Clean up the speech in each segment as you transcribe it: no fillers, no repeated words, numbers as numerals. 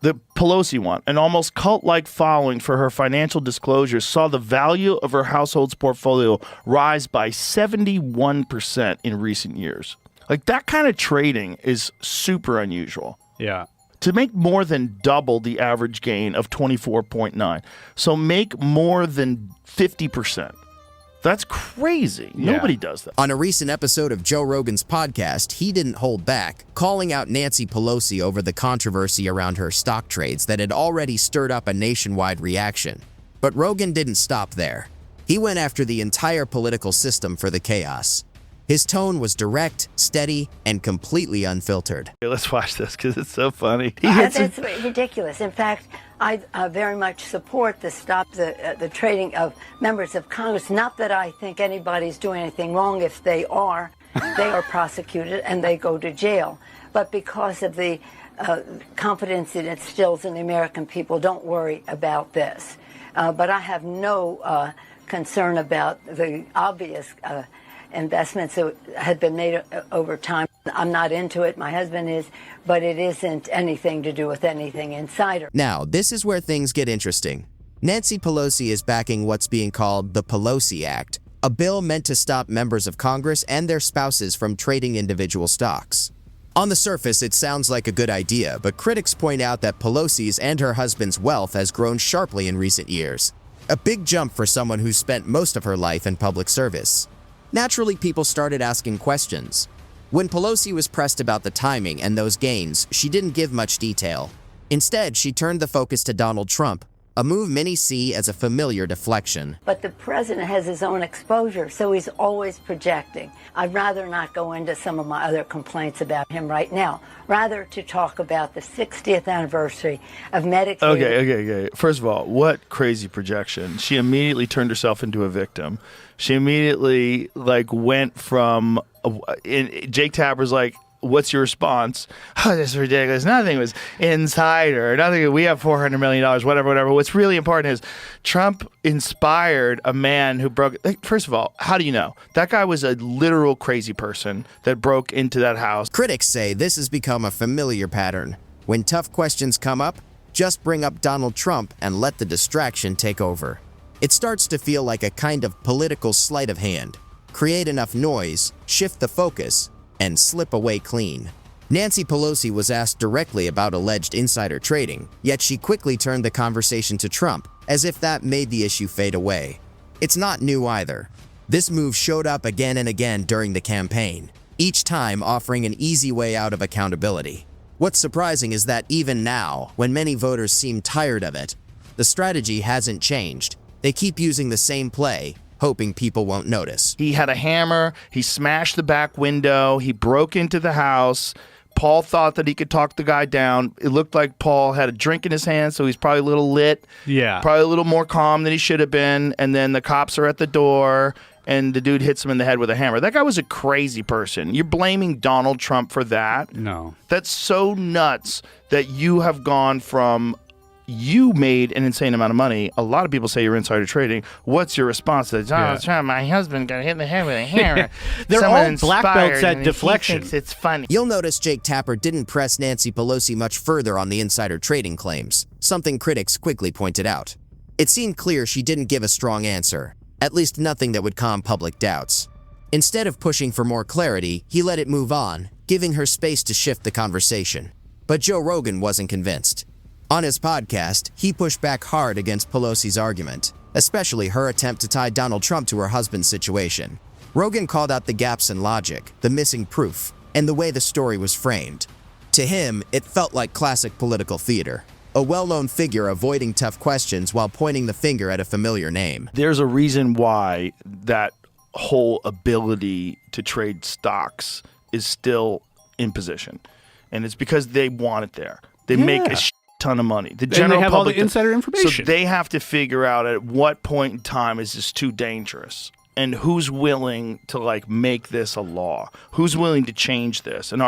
The Pelosi one, an almost cult-like following for her financial disclosures, saw the value of her household's portfolio rise by 71% in recent years. Like, that kind of trading is super unusual. Yeah. To make more than double the average gain of 24.9. So make more than 50%. That's crazy. Yeah. Nobody does that. On a recent episode of Joe Rogan's podcast, he didn't hold back, calling out Nancy Pelosi over the controversy around her stock trades that had already stirred up a nationwide reaction. But Rogan didn't stop there. He went after the entire political system for the chaos. His tone was direct, steady, and completely unfiltered. Okay, let's watch this because it's so funny. It's ridiculous. In fact, I very much support the stop the trading of members of Congress. Not that I think anybody's doing anything wrong. If they are prosecuted and they go to jail. But because of the confidence it instills in the American people, don't worry about this. But I have no concern about the obvious investments that had been made over time. I'm not into it, my husband is, but it isn't anything to do with anything insider. Now, this is where things get interesting. Nancy Pelosi is backing what's being called the Pelosi Act, a bill meant to stop members of Congress and their spouses from trading individual stocks. On the surface, it sounds like a good idea, but critics point out that Pelosi's and her husband's wealth has grown sharply in recent years. A big jump for someone who spent most of her life in public service. Naturally, people started asking questions. When Pelosi was pressed about the timing and those gains, she didn't give much detail. Instead, she turned the focus to Donald Trump, a move many see as a familiar deflection. But the president has his own exposure, so he's always projecting. I'd rather not go into some of my other complaints about him right now, rather to talk about the 60th anniversary of Medicaid. Okay. First of all, what crazy projection. She immediately turned herself into a victim. She immediately, went from... Jake Tapper's like, what's your response? Oh, this is ridiculous. Nothing was insider. Nothing. We have $400 million, whatever. What's really important is Trump inspired a man who broke. First of all, how do you know? That guy was a literal crazy person that broke into that house. Critics say this has become a familiar pattern. When tough questions come up, just bring up Donald Trump and let the distraction take over. It starts to feel like a kind of political sleight of hand. Create enough noise, shift the focus, and slip away clean. Nancy Pelosi was asked directly about alleged insider trading, yet she quickly turned the conversation to Trump, as if that made the issue fade away. It's not new either. This move showed up again and again during the campaign, each time offering an easy way out of accountability. What's surprising is that even now, when many voters seem tired of it, the strategy hasn't changed. They keep using the same play, hoping people won't notice. He had a hammer. He smashed the back window. He broke into the house. Paul thought that he could talk the guy down. It looked like Paul had a drink in his hand, so he's probably a little lit. Yeah. Probably a little more calm than he should have been. And then the cops are at the door, and the dude hits him in the head with a hammer. That guy was a crazy person. You're blaming Donald Trump for that? No. That's so nuts that you have gone from... You made an insane amount of money. A lot of people say you're insider trading. What's your response to Donald Trump? My husband got hit in the head with a hammer. They're all black belts at Deflection. He thinks it's funny. You'll notice Jake Tapper didn't press Nancy Pelosi much further on the insider trading claims, something critics quickly pointed out. It seemed clear she didn't give a strong answer, at least nothing that would calm public doubts. Instead of pushing for more clarity, he let it move on, giving her space to shift the conversation. But Joe Rogan wasn't convinced. On his podcast, he pushed back hard against Pelosi's argument, especially her attempt to tie Donald Trump to her husband's situation. Rogan called out the gaps in logic, the missing proof, and the way the story was framed. To him, it felt like classic political theater, a well-known figure avoiding tough questions while pointing the finger at a familiar name. There's a reason why that whole ability to trade stocks is still in position, and it's because they want it there. They make a ton of money. The general and they have public, all the insider information. So they have to figure out at what point in time is this too dangerous, and who's willing to make this a law? Who's willing to change this? And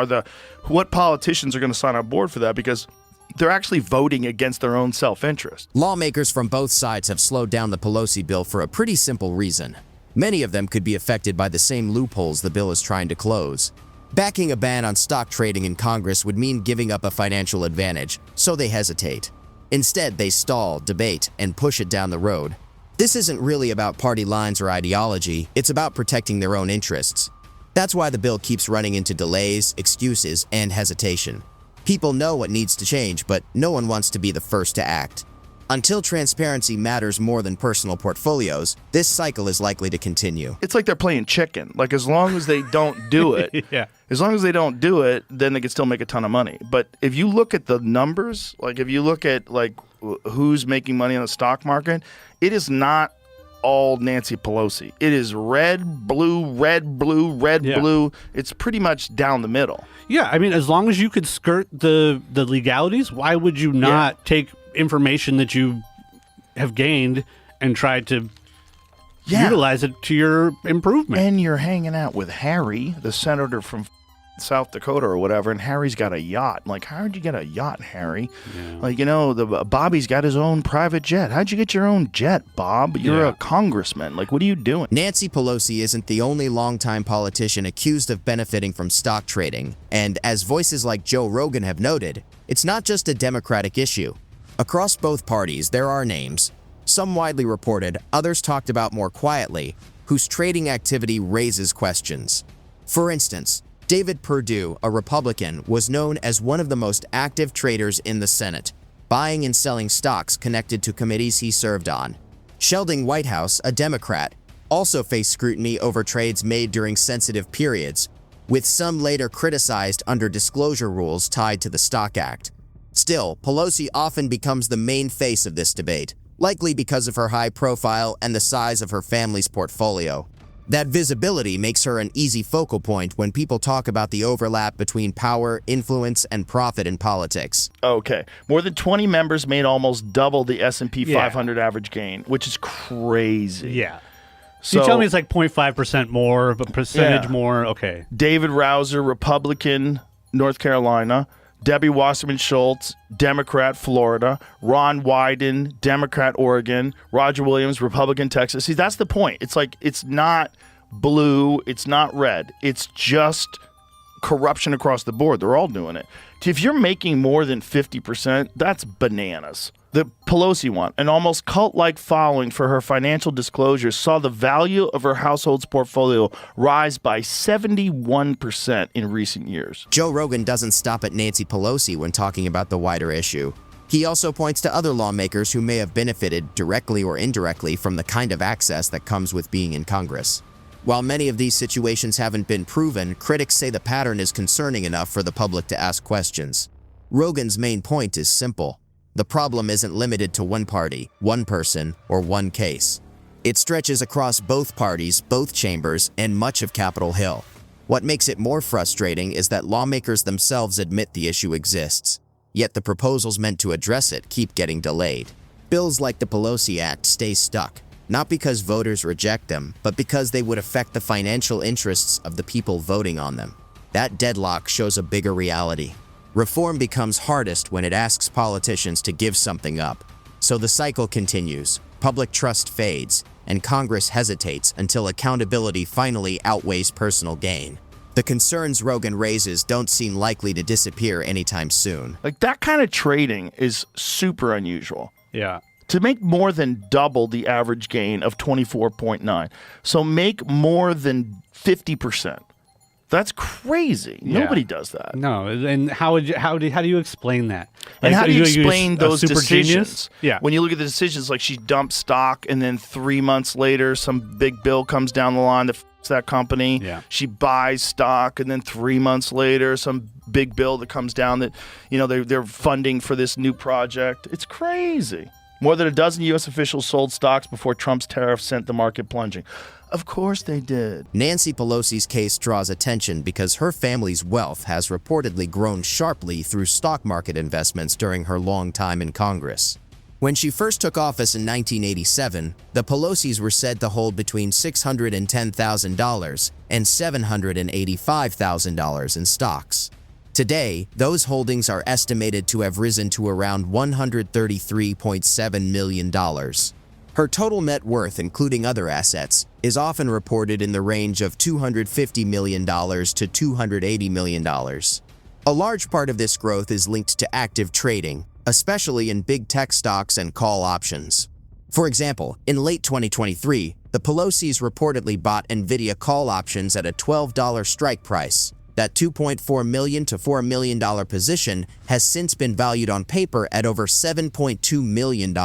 what politicians are going to sign on board for that? Because they're actually voting against their own self-interest. Lawmakers from both sides have slowed down the Pelosi bill for a pretty simple reason. Many of them could be affected by the same loopholes the bill is trying to close. Backing a ban on stock trading in Congress would mean giving up a financial advantage, so they hesitate. Instead, they stall, debate, and push it down the road. This isn't really about party lines or ideology, it's about protecting their own interests. That's why the bill keeps running into delays, excuses, and hesitation. People know what needs to change, but no one wants to be the first to act. Until transparency matters more than personal portfolios, this cycle is likely to continue. It's like they're playing chicken. Like, as long as they don't do it, Yeah. as long as they don't do it, then they can still make a ton of money. But if you look at the numbers, like if you look at like who's making money on the stock market, it is not all Nancy Pelosi. It is red, blue, red, blue, red, Yeah. blue. It's pretty much down the middle. Yeah, I mean, as long as you could skirt the legalities, why would you not take information that you have gained and try to utilize it to your improvement? And you're hanging out with Harry, the senator from South Dakota or whatever, and Harry's got a yacht. Like, how'd you get a yacht, Harry? Yeah. Like, you know, Bobby's got his own private jet. How'd you get your own jet, Bob? You're a congressman. Like, what are you doing? Nancy Pelosi isn't the only longtime politician accused of benefiting from stock trading, and as voices like Joe Rogan have noted, it's not just a Democratic issue. Across both parties, there are names, some widely reported, others talked about more quietly, whose trading activity raises questions. For instance, David Perdue, a Republican, was known as one of the most active traders in the Senate, buying and selling stocks connected to committees he served on. Sheldon Whitehouse, a Democrat, also faced scrutiny over trades made during sensitive periods, with some later criticized under disclosure rules tied to the Stock Act. Still, Pelosi often becomes the main face of this debate, likely because of her high profile and the size of her family's portfolio. That visibility makes her an easy focal point when people talk about the overlap between power, influence, and profit in politics. Okay. More than 20 members made almost double the S&P 500 average gain, which is crazy. Yeah. So you tell me it's like 0.5% more, but percentage more. Okay. David Rouser, Republican, North Carolina. Debbie Wasserman Schultz, Democrat, Florida. Ron Wyden, Democrat, Oregon. Roger Williams, Republican, Texas. See, that's the point. It's like, it's not blue, it's not red. It's just corruption across the board. They're all doing it. If you're making more than 50%, that's bananas. The Pelosi one, an almost cult-like following for her financial disclosures, saw the value of her household's portfolio rise by 71% in recent years. Joe Rogan doesn't stop at Nancy Pelosi when talking about the wider issue. He also points to other lawmakers who may have benefited directly or indirectly from the kind of access that comes with being in Congress. While many of these situations haven't been proven, critics say the pattern is concerning enough for the public to ask questions. Rogan's main point is simple. The problem isn't limited to one party, one person, or one case. It stretches across both parties, both chambers, and much of Capitol Hill. What makes it more frustrating is that lawmakers themselves admit the issue exists, yet the proposals meant to address it keep getting delayed. Bills like the Pelosi Act stay stuck, not because voters reject them, but because they would affect the financial interests of the people voting on them. That deadlock shows a bigger reality. Reform becomes hardest when it asks politicians to give something up. So the cycle continues, public trust fades, and Congress hesitates until accountability finally outweighs personal gain. The concerns Rogan raises don't seem likely to disappear anytime soon. Like, that kind of trading is super unusual. Yeah. To make more than double the average gain of 24.9. So make more than 50%. That's crazy. Yeah. Nobody does that. No, and how do you explain that? And how do you use explain a those super decisions? genius? Yeah. When you look at the decisions, like she dumped stock, and then 3 months later, some big bill comes down the line that f***s that company. Yeah. She buys stock, and then 3 months later, some big bill that comes down that, you know, they're funding for this new project. It's crazy. More than a dozen U.S. officials sold stocks before Trump's tariffs sent the market plunging. Of course they did. Nancy Pelosi's case draws attention because her family's wealth has reportedly grown sharply through stock market investments during her long time in Congress. When she first took office in 1987, the Pelosis were said to hold between $610,000 and $785,000 in stocks. Today, those holdings are estimated to have risen to around $133.7 million. Her total net worth, including other assets, is often reported in the range of $250 million to $280 million. A large part of this growth is linked to active trading, especially in big tech stocks and call options. For example, in late 2023, the Pelosi's reportedly bought NVIDIA call options at a $12 strike price. That $2.4 million to $4 million position has since been valued on paper at over $7.2 million.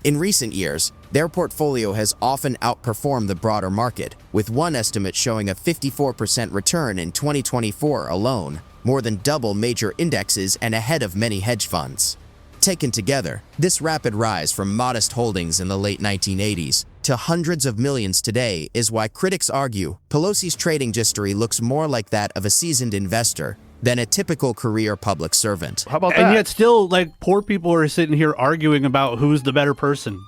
In recent years, their portfolio has often outperformed the broader market, with one estimate showing a 54% return in 2024 alone, more than double major indexes and ahead of many hedge funds. Taken together, this rapid rise from modest holdings in the late 1980s to hundreds of millions today is why critics argue Pelosi's trading history looks more like that of a seasoned investor than a typical career public servant. How about that? And yet still, like, poor people are sitting here arguing about who's the better person.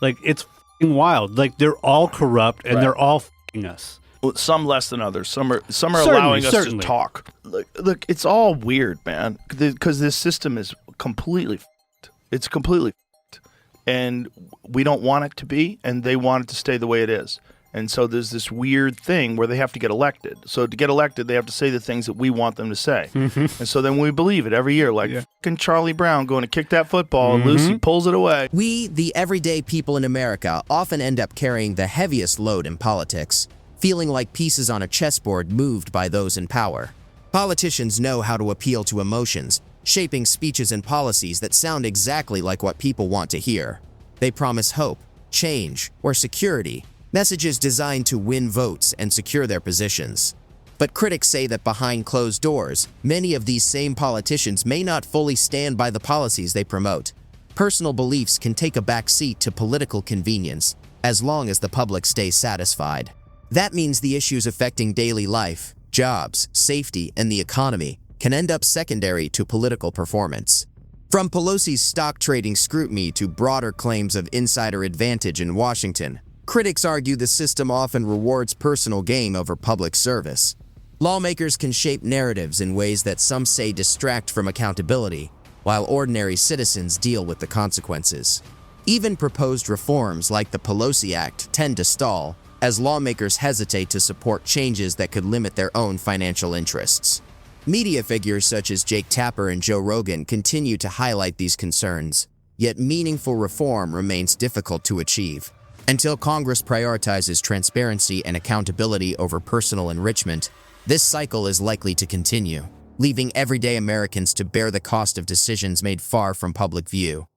Like, it's f***ing wild. Like, they're all corrupt and they're all f***ing us. Well, some less than others. Some are allowing us to talk. Look, it's all weird, man, because this system is completely f***ed. It's completely f***ed. And we don't want it to be, and they want it to stay the way it is. And so there's this weird thing where they have to get elected. So to get elected, they have to say the things that we want them to say. And so then we believe it every year, like fucking Charlie Brown going to kick that football, and Lucy pulls it away. We, the everyday people in America, often end up carrying the heaviest load in politics, feeling like pieces on a chessboard moved by those in power. Politicians know how to appeal to emotions, shaping speeches and policies that sound exactly like what people want to hear. They promise hope, change, or security, messages designed to win votes and secure their positions. But critics say that behind closed doors, many of these same politicians may not fully stand by the policies they promote. Personal beliefs can take a back seat to political convenience, as long as the public stays satisfied. That means the issues affecting daily life, jobs, safety, and the economy can end up secondary to political performance. From Pelosi's stock trading scrutiny to broader claims of insider advantage in Washington, critics argue the system often rewards personal gain over public service. Lawmakers can shape narratives in ways that some say distract from accountability, while ordinary citizens deal with the consequences. Even proposed reforms like the Pelosi Act tend to stall, as lawmakers hesitate to support changes that could limit their own financial interests. Media figures such as Jake Tapper and Joe Rogan continue to highlight these concerns, yet meaningful reform remains difficult to achieve. Until Congress prioritizes transparency and accountability over personal enrichment, this cycle is likely to continue, leaving everyday Americans to bear the cost of decisions made far from public view.